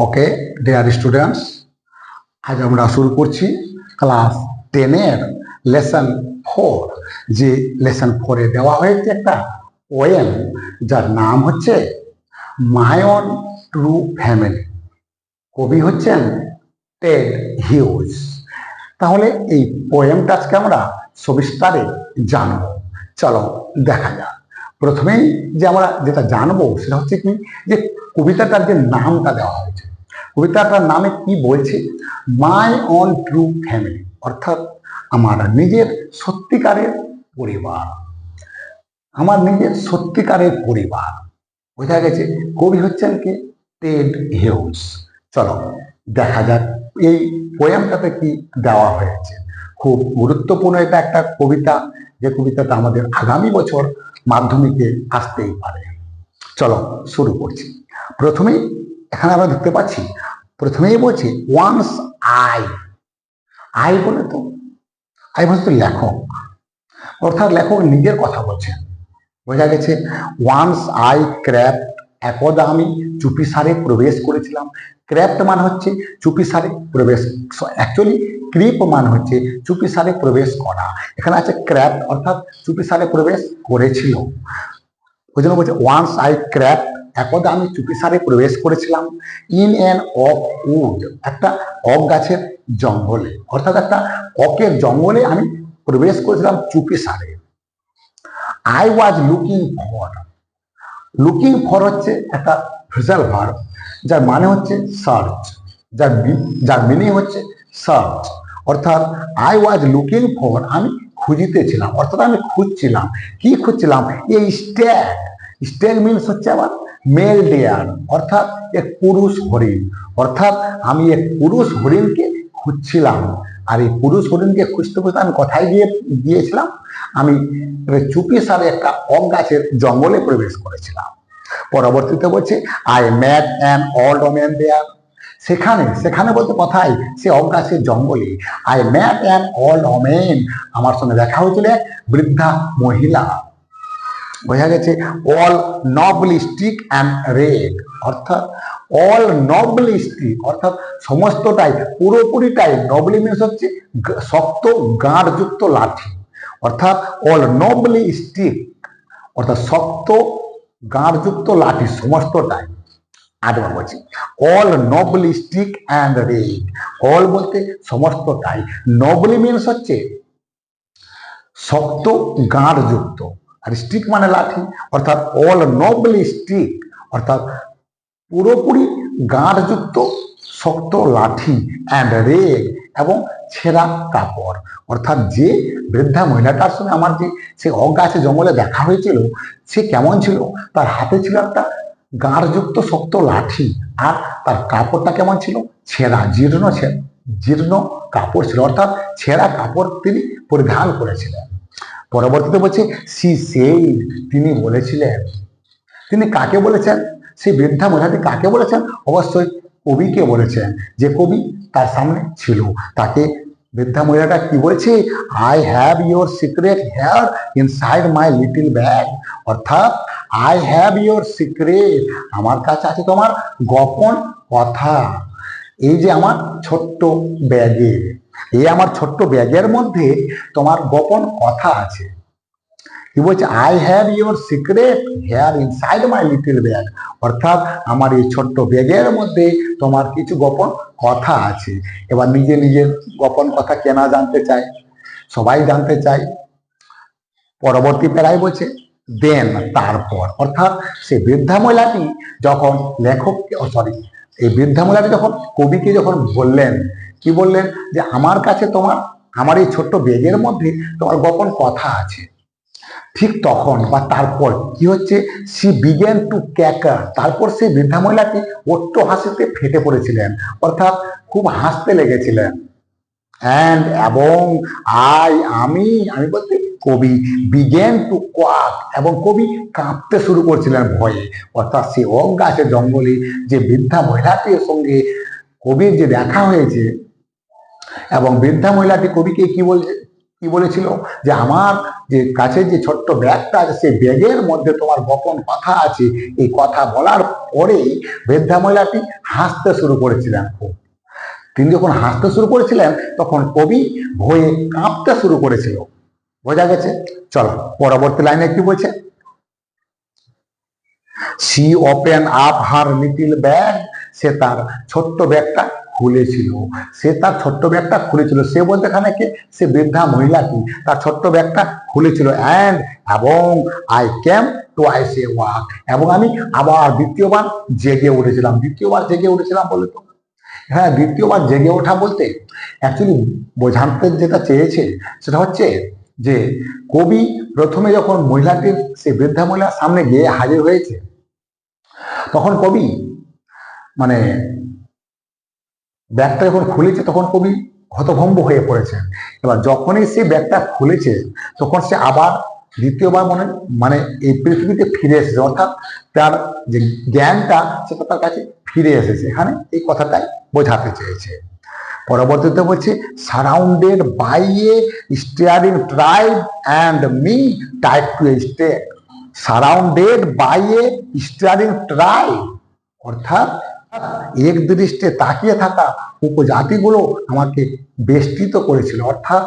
Okay dear students, আজ আমরা শুরু করছি ক্লাস 10-এর লেসন 4। যে লেসন 4-এ দেওয়া হয়েছে একটা পোয়েম, যার নাম হচ্ছে মাই ওন ট্রু ফ্যামিলি। কবি হচ্ছেন টেড হিউজ। তাহলে এই পোয়েমটা আজকে আমরা সবিস্তারে জানবো। চলো দেখা যাক। প্রথমেই যে আমরা যেটা জানবো সেটা হচ্ছে কি, যে কবিতাটার যে নামটা দেওয়া হয়েছে, কবিতাটার নামে কি বলছে, মাই ওন ট্রু ফ্যামিলি, অর্থাৎ আমার নিজের সত্যিকারের পরিবার। আমার নিজের সত্যিকারের পরিবার বোঝা গেছে। কবি হচ্ছেন কি টেড হিউজ। চলো দেখা যাক এই পোয়েমটাতে কি দেওয়া হয়েছে। খুব গুরুত্বপূর্ণ এটা একটা কবিতা, যে কবিতাটা আমাদের আগামী বছর মাধ্যমিকে আসতেই পারে। চলো শুরু করছি। প্রথমেই এখানে আমরা দেখতে পাচ্ছি, প্রথমেই বলছি ওয়ান্স আই। আই বলে তো, আই বলছে তো লেখক, অর্থাৎ লেখক নিজের কথা বলছেন। বোঝা গেছে। ওয়ান্স আই ক্র্যাফট, একদা আমি চুপিসারে প্রবেশ করেছিলাম। ক্র্যাফট মানে হচ্ছে চুপিসারে প্রবেশ, অ্যাকচুয়ালি ক্রিপ মানে হচ্ছে চুপিসারে প্রবেশ করা। এখানে আছে ক্র্যাফট, অর্থাৎ চুপিসারে প্রবেশ করেছিল। ওই জন্য বলছে ওয়ান্স আই ক্র্যাফট, একদা আমি চুপিসারে প্রবেশ করেছিলাম। ইন অ্যান ওক উড, একটা ওক গাছের জঙ্গলে, অর্থাৎ একটা অকের জঙ্গলে আমি প্রবেশ করেছিলাম চুপিসারে। I was looking for, looking for হচ্ছে একটা ফ্রেজাল ভার্ব, যার মানে হচ্ছে সার্চ, যার মিনিং হচ্ছে সার্চ। অর্থাৎ আই ওয়াজ লুকিং ফর, আমি খুঁজিতেছিলাম, অর্থাৎ আমি খুঁজছিলাম। কি খুঁজছিলাম? এই স্ট্যাগ, স্ট্যাগ মিনস হচ্ছে আবার মেল ডিয়ার, অর্থাৎ এক পুরুষ হরিণ। অর্থাৎ আমি এক পুরুষ হরিণকে খুঁজছিলাম। আর এই পুরুষ হরিণকে খুঁজতে খুঁজতে আমি কোথায় গিয়েছিলাম? আমি চুপিসারে একটা ওক গাছের জঙ্গলে প্রবেশ করেছিলাম। পরবর্তীতে বলছে I met an old woman there, সেখানে, সেখানে বলতে কোথায়? সে ওক গাছের জঙ্গলে। I met an old woman, আমার সঙ্গে দেখা হয়েছিল এক বৃদ্ধা মহিলা। বোঝা গেছে। অল নবলিস্টিক অ্যান্ড রেড, অর্থাৎ অল নবলিস্টিক, অর্থাৎ সমস্তটাই, পুরোপুরিটাই। নবলি মিনস হচ্ছে শক্ত গাঁটযুক্ত লাঠি, অর্থাৎ অল নবলি স্টিক, অর্থাৎ শক্ত গাঁটযুক্ত লাঠি সমস্তটাই। আরেকবার বলছি, all নবলি stick and red. All বলতে সমস্তটাই, নবলি মিনস হচ্ছে শক্ত গাঁটযুক্ত, আর স্টিক মানে লাঠি, অর্থাৎ অল নবলি স্টিক, অর্থাৎ পুরোপুরি গাঁটযুক্ত শক্ত লাঠি, অ্যান্ড রেগ, এবং ছেঁড়া কাপড়। অর্থাৎ যে বৃদ্ধা মহিলাটার সঙ্গে আমার যে সে ওক গাছে জঙ্গলে দেখা হয়েছিল, সে কেমন ছিল? তার হাতে ছিল একটা গাঁটযুক্ত শক্ত লাঠি, আর তার কাপড়টা কেমন ছিল? ছেঁড়া, জীর্ণ কাপড় ছিল, অর্থাৎ ছেঁড়া কাপড় তিনি পরিধান করেছিলেন। পরবর্তীতে বলছে সি সেইড, তিনি বলেছিলেন। তিনি কাকে বলেছেন? সেই বৃদ্ধা মহিলাটি কাকে বলেছেন? অবশ্যই কবিকে বলেছেন। যে কবি তার সামনে ছিল, তাকে বৃদ্ধা মহিলাটা কি বলছে? I have your secret here inside my little bag, অর্থাৎ আই হ্যাভ ইয়োর সিক্রেট, আমার কাছে আছে তোমার গোপন কথা। এই যে আমার ছোট্ট ব্যাগে, এই আমার ছোট্ট ব্যাগের মধ্যে তোমার গোপন কথা আছে। কি বলছে? I have your secret here inside my little bag, অর্থাৎ আমার এই ছোট্ট ব্যাগের মধ্যে তোমার কিছু গোপন কথা আছে। এবার নিজে নিজের গোপন কথা কে না জানতে চায়? সবাই জানতে চায়। পরবর্তী প্যারায় বলছে দেন, তারপর, অর্থাৎ সে বৃদ্ধা মহিলাটি যখন লেখককে, এই বৃদ্ধা মহিলাটি যখন কবিকে যখন বললেন, কি বললেন? যে আমার কাছে তোমার, আমার এই ছোট্ট ব্যাগের মধ্যে তোমার গোপন কথা আছে। ঠিক তখন বা তারপর কি হচ্ছে? সি বিগেন টু ক্যাকার, তারপর সেই বৃদ্ধা মহিলাটি অট্ট হাসিতে ফেটে পড়েছিলেন, অর্থাৎ খুব হাসতে লেগেছিলেন। অ্যান্ড, এবং আমি বলতে কবি, বিগেন টু কোয়াক, এবং কবি কাঁপতে শুরু করছিলেন ভয়ে। অর্থাৎ সে ওক গাছের জঙ্গলে যে বৃদ্ধা মহিলাটির সঙ্গে কবির যে দেখা হয়েছে, এবং বৃদ্ধা মহিলাটি কবিকে কি বলছে? কি বলেছিল যে আমার যে কাছে যে ছোট্ট ব্যাগটা আছে সেই ব্যাগের মধ্যে তোমার গোপন কথা আছে। এই কথা বলার পরেই বৃদ্ধা মহিলাটি হাসতে শুরু করেছিলেন খুব। তিনি যখন হাসতে শুরু করেছিলেন তখন কবি ভয়ে কাঁপতে শুরু করেছিল। বোঝা গেছে? চলো পরবর্তী লাইনে কি বলছে, she open up her little bag, সে তার ছোট্ট ব্যাগটা খুলেছিল। সে তার ছোট্ট ব্যাগটা খুলেছিল, সে বলতে এখানে কে, সে বৃদ্ধা মহিলাটি তার ছোট্ট ব্যাগটা খুলেছিল। এবং I came twice a walk, এবং আমি আবার দ্বিতীয়বার জেগে উঠেছিলাম। দ্বিতীয়বার জেগে উঠেছিলাম বলে তো, হ্যাঁ, দ্বিতীয়বার জেগে ওঠা বলতে অ্যাকচুয়ালি বোঝাতে যেটা চেয়েছে সেটা হচ্ছে যে কবি প্রথমে যখন মহিলাটির, সে বৃদ্ধা মহিলার সামনে গিয়ে হাজির হয়েছে, তখন কবি মানে ব্যাগটা যখন খুলেছে তখন কবি হতভম্ব হয়ে পড়েছেন। এবার যখনই সে ব্যাগটা খুলেছে তখন সে আবার দ্বিতীয়বার মানে এই পৃথিবীতে ফিরে এসেছে, অর্থাৎ তার যে জ্ঞানটা সেটা তার কাছে ফিরে এসেছে। এখানে এই কথাটাই বোঝাতে চেয়েছে। পরবর্তীতে বলছে, surrounded by a staring tribe and me tied to a stake. Surrounded by a staring tribe, অর্থাৎ এক দৃষ্টে তাকিয়ে থাকা উপজাতিগুলো আমাকে বেষ্টিত করেছিল। অর্থাৎ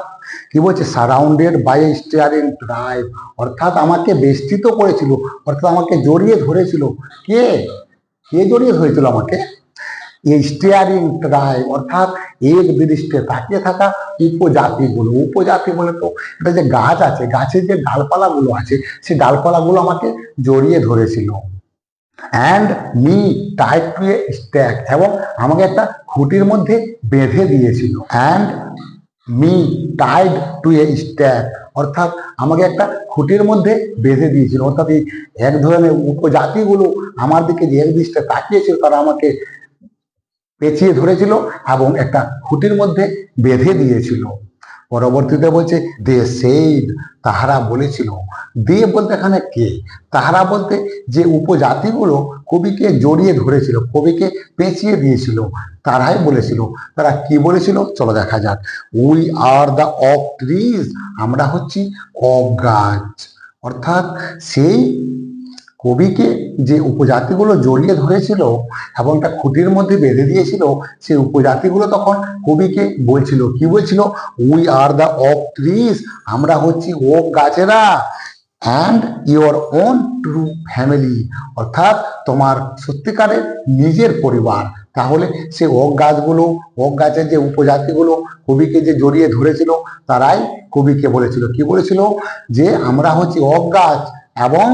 কি বলছে, surrounded by a staring tribe, অর্থাৎ আমাকে বেষ্টিত করেছিল, অর্থাৎ আমাকে জড়িয়ে ধরেছিল। কে কে জড়িয়ে ধরেছিল আমাকে? এই স্টিয়ারিং ট্রাইব, অর্থাৎ এক দৃষ্টে তাকিয়ে থাকা উপজাতিগুলো। উপজাতি বলে তো এটা যে গাছ আছে, গাছের যে ডালপালাগুলো আছে সেই ডালপালাগুলো আমাকে জড়িয়ে ধরেছিল। And me tied to A stack, এবং আমাকে একটা খুঁটির মধ্যে বেঁধে দিয়েছিল। And me tied to A stack, অর্থাৎ আমাকে একটা খুঁটির মধ্যে বেঁধে দিয়েছিল। অর্থাৎ এই এক ধরনের উপজাতিগুলো আমার দিকে যে এক দৃষ্টে তাকিয়েছিল তারা আমাকে পেঁচিয়ে ধরেছিল এবং একটা খুঁটির মধ্যে বেঁধে দিয়েছিল। পরবর্তীতে বলছে, দে সেইড, তাহারা বলেছিল। দে বলতে এখানে কে? তাহারা বলতে যে উপজাতিগুলো কবিকে জড়িয়ে ধরেছিল, কবিকে পেঁচিয়ে দিয়েছিল, তারাই বলেছিল। তারা কি বলেছিল চলো দেখা যাক। উই আর দ্য অক ট্রিজ, আমরা হচ্ছি অক গাছ। অর্থাৎ সেই কবিকে যে উপজাতিগুলো জড়িয়ে ধরেছিল এবং একটা খুঁটির মধ্যে বেঁধে দিয়েছিল, সেই উপজাতিগুলো তখন কবিকে বলছিল, কি বলছিল? We are the oak trees, আমরা হচ্ছি ওক গাছেরা। And your own true family, অর্থাৎ তোমার সত্যিকারের নিজের পরিবার। তাহলে সে ওক গাছগুলো, ওক গাছের যে উপজাতিগুলো কবিকে যে জড়িয়ে ধরেছিল তারাই কবিকে বলেছিল, কি বলেছিল? যে আমরা হচ্ছি ওক গাছ এবং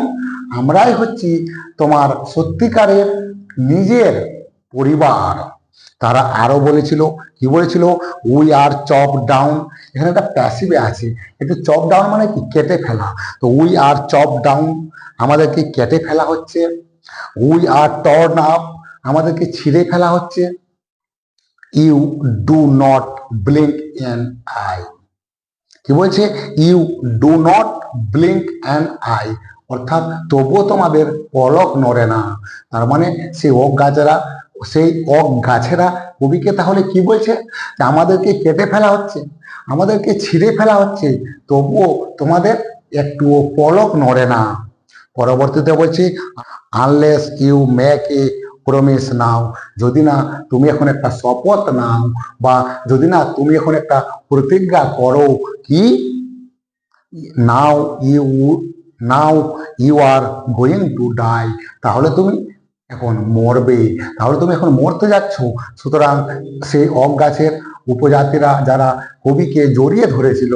আমরাই হচ্ছি তোমার সত্যিকারের নিজের পরিবার। তারা আরো বলেছিল, কি বলেছিল? উই আর চপ ডাউন, এখানে একটা প্যাসিভে আছে। একটু চপ ডাউন মানে কি? কেটে ফেলা। তো উই আর চপ ডাউন, আমাদেরকে কেটে ফেলা হচ্ছে। উই আর টর্ন আপ, আমাদেরকে ছিঁড়ে ফেলা হচ্ছে। You do not blink an eye, কি বলছে? You do not blink an eye, অর্থাৎ তবুও তোমাদের পলক নড়ে না। তার মানে সেই ওক গাছেরা, সেই ওক গাছেরা কবিকে তাহলে কি বলছে? যে আমাদেরকে কেটে ফেলা হচ্ছে, আমাদেরকে ছিঁড়ে ফেলা হচ্ছে, তবুও তোমাদের একটুও পলক নড়ে না। পরবর্তীতে বলছি, unless you make a promise now, যদি না তুমি এখন একটা শপথ নাও, বা যদি না তুমি এখন একটা প্রতিজ্ঞা করো, কি? Now you now you are going to die, তাহলে তুমি এখন মরবে, তাহলে তুমি এখন মরতে যাচ্ছ। সুতরাং সেই ওক গাছের উপজাতিরা যারা কবিকে জড়িয়ে ধরেছিল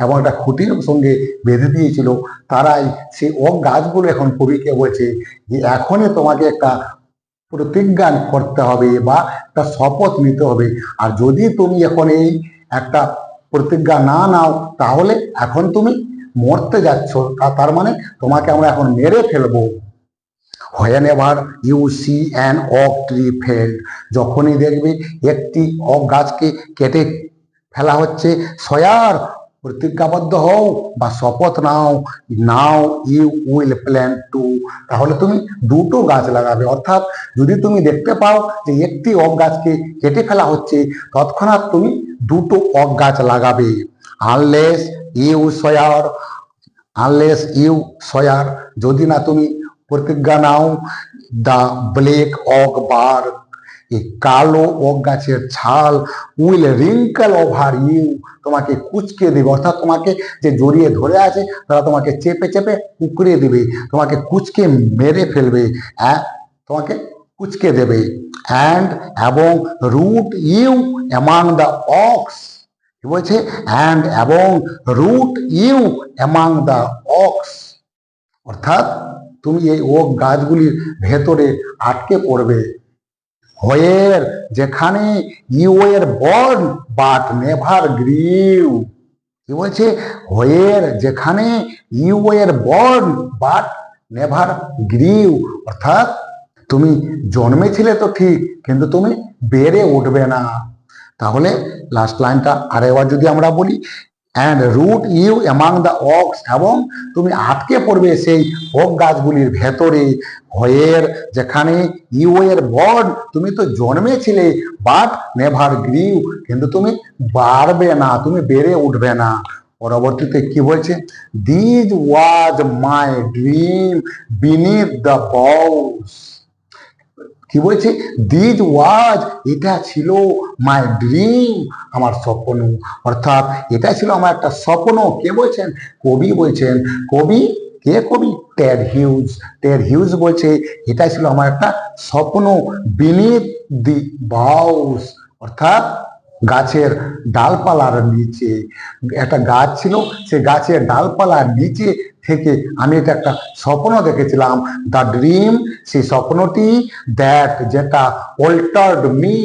এবং একটা খুঁটির সঙ্গে বেঁধে দিয়েছিল, তারাই সেই ওক গাছগুলো এখন কবিকে বলছে যে এখনই তোমাকে একটা প্রতিজ্ঞা করতে হবে বা একটা শপথ নিতে হবে। আর যদি তুমি এখন এই একটা প্রতিজ্ঞা না নাও তাহলে এখন তুমি মরতে যাচ্ছ, তার মানে তোমাকে আমরা এখন মেরে ফেলবো। Whenever you see an oak tree felled, যখনই দেখবে একটি ওক গাছকে কেটে ফেলা হচ্ছে, সয়ার প্রতিজ্ঞাবদ্ধ হও বা শপথ নাও। Now you will plan to, তাহলে তুমি দুটো গাছ লাগাবে। অর্থাৎ যদি তুমি দেখতে পাও যে একটি ওক গাছকে কেটে ফেলা হচ্ছে, তৎক্ষণাৎ তুমি দুটো ওক গাছ লাগাবে। Unless you swear, unless you swear, যদি না তুমি প্রতিজ্ঞা নাও, দ্য ব্ল্যাক ওক বার, এই কালো ওক গাছের ছাল উইল রিঙ্কেল ওভার ইউ, তোমাকে কুচকে দেবে, অর্থাৎ তোমাকে যে জড়িয়ে ধরে আছে তারা তোমাকে চেপে চেপে উকড়ে দেবে, তোমাকে কুচকে মেরে ফেলবে, তোমাকে কুচকে দেবে। অ্যান্ড এবং root you among the oaks, কি বলছে? অ্যান্ড এবং root you among the oaks, অর্থাৎ তুমি এই ওক গাছগুলির ভেতরে আটকে পড়বে। হোয়ের, যেখানে ইউ এর বর্ন বাট নেভার গ্রিউ, কি বলছে? হোয়ের, যেখানে ইউ এর বর্ন বাট নেভার গ্রিউ, অর্থাৎ তুমি জন্মেছিলে তো ঠিক, কিন্তু তুমি বেড়ে উঠবে না। তাহলে লাস্ট লাইনটা আরেকবার যদি আমরা বলি, and root you among the oaks, এবং তুমি আটকে পড়বে সেই ওক গাছগুলির ভেতরে। হোয়ের, যেখানে ইউ এর বর্ন, তুমি তো জন্মেছিলে, বাট নেভার গ্রিউ, কিন্তু তুমি বাড়বে না, তুমি বেড়ে উঠবে না। পরবর্তীতে কি বলছে? This was my dream beneath the boughs, কি বলছে? দিস ওয়াজ, এটা ছিল, মাই ড্রিম, আমার স্বপ্ন, অর্থাৎ এটা ছিল আমার একটা স্বপ্ন। কে বলছেন? কবি বলছেন। কবি কে? কবি টেড হিউজ। টেড হিউজ বলছে এটা ছিল আমার একটা স্বপ্ন, বিনিথ দি বাউস, অর্থাৎ গাছের ডালপালার নিচে। একটা গাছ ছিল, সে গাছের ডালপালার নিচে থেকে আমি এটা একটা স্বপ্ন দেখেছিলাম। দ্য ড্রিম, সেই স্বপ্নটি, দ্যাট, যেটা, altered me,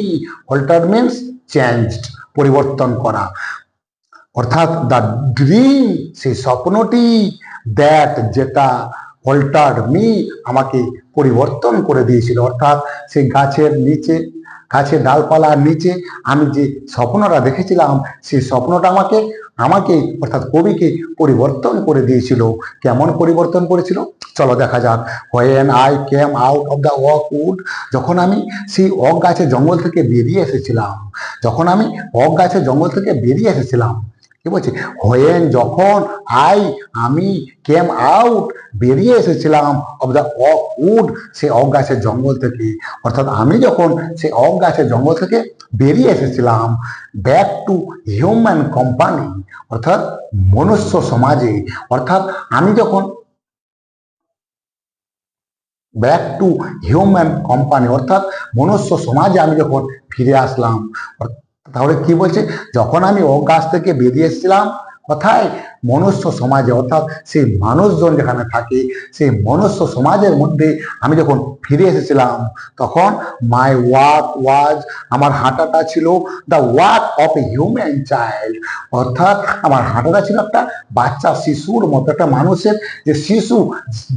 altered means changed, পরিবর্তন করা, অর্থাৎ দ্য ড্রিম, সেই স্বপ্নটি, দ্যাট, যেটা, অল্টার্ড মি, আমাকে পরিবর্তন করে দিয়েছিল, অর্থাৎ সেই গাছের নিচে, গাছের ডালপালার নিচে আমি যে স্বপ্নটা দেখেছিলাম, সেই স্বপ্নটা আমাকে আমাকে অর্থাৎ কবিকে পরিবর্তন করে দিয়েছিল। কেমন পরিবর্তন করেছিল? চলো দেখা যাক। When I came out of the oak wood, যখন আমি সেই ওক গাছের জঙ্গল থেকে বেরিয়ে এসেছিলাম, যখন আমি ওক গাছের জঙ্গল থেকে বেরিয়ে এসেছিলাম, কি বলছে? হোয়েন, যখন, আই, আমি, কেম আউট, বেরিয়ে এসেছিলাম, অফ দ্য ওক উড, সেই ওক গাছের জঙ্গল থেকে, অর্থাৎ আমি যখন সেই ওক গাছের জঙ্গল থেকে বেরিয়ে এসেছিলাম, ব্যাক টু হিউম্যান কোম্পানি, অর্থাৎ মনুষ্য সমাজে, অর্থাৎ আমি যখন ব্যাক টু হিউম্যান কোম্পানি, অর্থাৎ মনুষ্য সমাজে আমি যখন ফিরে আসলাম। তাহলে কি বলছে? যখন আমি ওক গাছ থেকে বেরিয়ে এসেছিলাম, কোথায়? মনুষ্য সমাজে, অর্থাৎ সেই মানুষজন যেখানে থাকে সেই মনুষ্য সমাজের মধ্যে আমি যখন ফিরে এসেছিলাম, তখন মাই ওয়াক ওয়াজ, আমার হাঁটাটা ছিল, the walk of a human child, অর্থাৎ আমার হাঁটাটা ছিল একটা বাচ্চা শিশুর মতো, একটা মানুষের যে শিশু,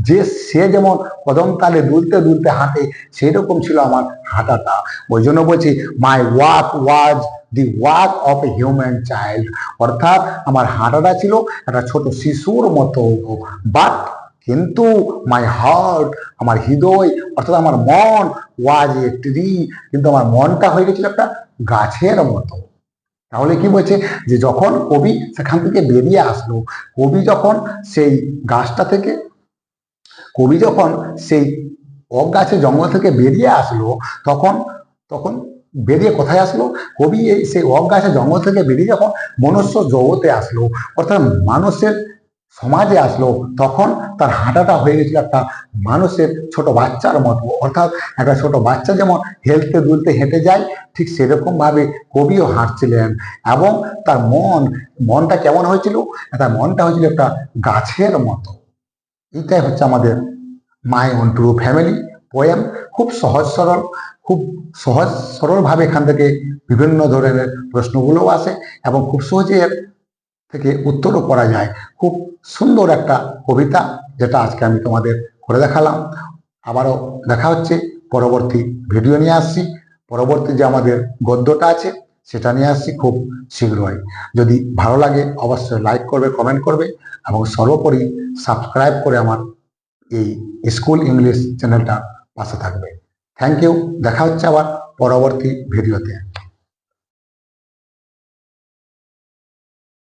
যে সে যেমন কদম তালে দুলতে দুলতে হাঁটে, সেই রকম ছিল আমার হাঁটাটা। ওই জন্য বলছি my walk was the walk of a human child, অর্থাৎ আমার হাঁটাটা ছিল একটা ছোট শিশুর মতো। বাট, কিন্তু, মাই হার্ট, আমার হৃদয়, অর্থাৎ আমার মন, ওয়াজ এ ট্রি, কিন্তু আমার মনটা হয়ে গেছিল একটা গাছের মতো। তাহলে কি বলছে? যে যখন কবি সেখান থেকে বেরিয়ে আসলো, কবি যখন সেই গাছটা থেকে, কবি যখন সেই ওক গাছের জঙ্গল থেকে বেরিয়ে আসলো, তখন তখন বেরিয়ে কোথায় আসলো? কবি এই সেই ওক গাছের জঙ্গল থেকে বেরিয়ে যখন মনুষ্য জগতে আসলো, অর্থাৎ মানুষের সমাজে আসলো, তখন তার হাঁটাটা হয়ে গেছিল একটা মানুষের ছোট বাচ্চার মতো, অর্থাৎ একটা ছোট বাচ্চা যেমন হেলতে দুলতে হেঁটে যায়, ঠিক সেরকম ভাবে কবিও হাঁটছিলেন। এবং তার মনটা কেমন হয়েছিল? তার মনটা হয়েছিল একটা গাছের মতো। এটাই হচ্ছে আমাদের my own true family poem. খুব সহজ সরল, খুব সহজ সরলভাবে এখান থেকে বিভিন্ন ধরনের প্রশ্নগুলোও আসে এবং খুব সহজে এর থেকে উত্তরও করা যায়। খুব সুন্দর একটা কবিতা, যেটা আজকে আমি তোমাদের করে দেখালাম। আবারও দেখা হচ্ছে, পরবর্তী ভিডিও নিয়ে আসছি। পরবর্তী যে আমাদের গদ্যটা আছে সেটা নিয়ে আসছি খুব শীঘ্রই। যদি ভালো লাগে অবশ্যই লাইক করবে, কমেন্ট করবে এবং সর্বোপরি সাবস্ক্রাইব করে আমার এই স্কুল ইংলিশ চ্যানেলটা পাশে থাকবে। Thank you. দেখা হচ্ছে আবার পরবর্তী ভিডিওতে।